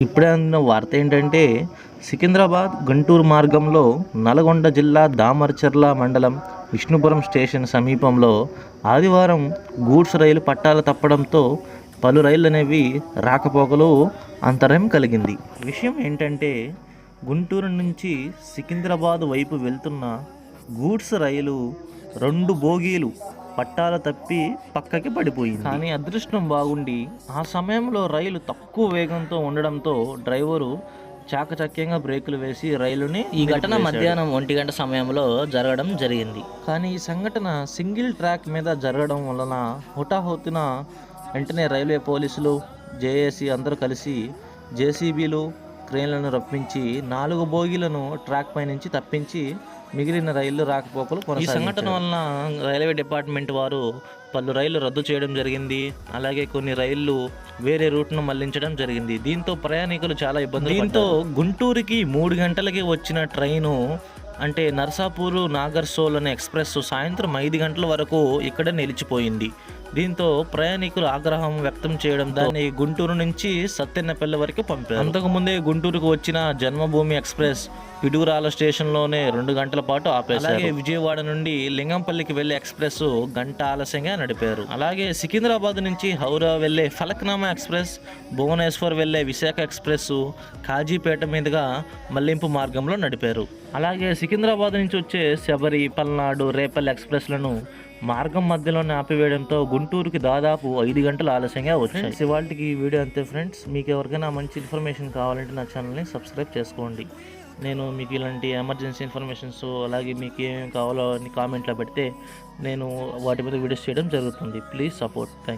ఇప్పుడే అందిన వార్త ఏంటంటే సికింద్రాబాద్ గుంటూరు మార్గంలో నల్గొండ జిల్లా దామరచర్ల మండలం విష్ణుపురం స్టేషన్ సమీపంలో ఆదివారం గూడ్స్ రైలు పట్టాలు తప్పడంతో పలు రైళ్లు అనేవి రాకపోకలు అంతరాయం కలిగింది. విషయం ఏంటంటే గుంటూరు నుంచి సికింద్రాబాద్ వైపు వెళ్తున్న గూడ్స్ రైలు 2 బోగీలు పట్టాలు తప్పి పక్కకి పడిపోయింది. కానీ అదృష్టం బాగుండి ఆ సమయంలో రైలు తక్కువ వేగంతో ఉండడంతో డ్రైవరు చాకచక్యంగా బ్రేకులు వేసి రైలుని ఈ ఘటన మధ్యాహ్నం 1 గంట సమయంలో జరగడం జరిగింది. కానీ ఈ సంఘటన సింగిల్ ట్రాక్ మీద జరగడం వలన హుటాహుటిన వెంటనే రైల్వే పోలీసులు, జేఏసీ అందరూ కలిసి జేసీబీలు, క్రేన్లను రప్పించి 4 బోగీలను ట్రాక్ పై నుంచి తప్పించి మిగిలిన రైళ్లు రాకపోకలు ఈ కొనసాగించారు. సంఘటన వలన రైల్వే డిపార్ట్మెంట్ వారు పలు రైళ్లు రద్దు చేయడం జరిగింది. అలాగే కొన్ని రైళ్లు వేరే రూట్ను మళ్లించడం జరిగింది. దీంతో ప్రయాణికులు చాలా ఇబ్బందులు పడ్డారు. గుంటూరుకి 3 గంటలకి వచ్చిన ట్రైను అంటే నర్సాపూర్ నాగర్సోల్ అనే ఎక్స్ప్రెస్ సాయంత్రం 5 గంటల వరకు ఇక్కడే నిలిచిపోయింది. దీంతో ప్రయాణికులు ఆగ్రహం వ్యక్తం చేయడం దాన్ని గుంటూరు నుంచి సత్తెన్నపల్లి వరకు పంపారు. అంతకుముందే గుంటూరుకు వచ్చిన జన్మభూమి ఎక్స్ప్రెస్ పిడుగురాల స్టేషన్లోనే 2 గంటల పాటు ఆపేశారు. అలాగే విజయవాడ నుండి లింగంపల్లికి వెళ్లే ఎక్స్ప్రెస్ గంట ఆలస్యంగా నడిపారు. అలాగే సికింద్రాబాద్ నుంచి హౌరా వెళ్లే ఫలక్నామా ఎక్స్ప్రెస్, భువనేశ్వర్ వెళ్లే విశాఖ ఎక్స్ప్రెస్ కాజీపేట మీదుగా మళ్లింపు మార్గంలో నడిపారు. అలాగే సికింద్రాబాద్ నుంచి వచ్చే శబరి, పల్నాడు, రేపల్లి ఎక్స్ప్రెస్లను మార్గం మధ్యలోనే ఆపివేయడంతో గుంటూరుకి దాదాపు 5 గంటలు ఆలస్యంగా వచ్చాయి. ఇవాళకి ఈ వీడియో అంతే ఫ్రెండ్స్. మీకు ఎవరికైనా మంచి ఇన్ఫర్మేషన్ కావాలంటే నా ఛానల్ని సబ్స్క్రైబ్ చేసుకోండి. నేను మీకు ఇలాంటి ఎమర్జెన్సీ ఇన్ఫర్మేషన్స్ అలాగే మీకు ఏమేమి కావాలో అని కామెంట్లో పెడితే నేను వాటి మీద వీడియోస్ చేయడం జరుగుతుంది. Please support. Thank you.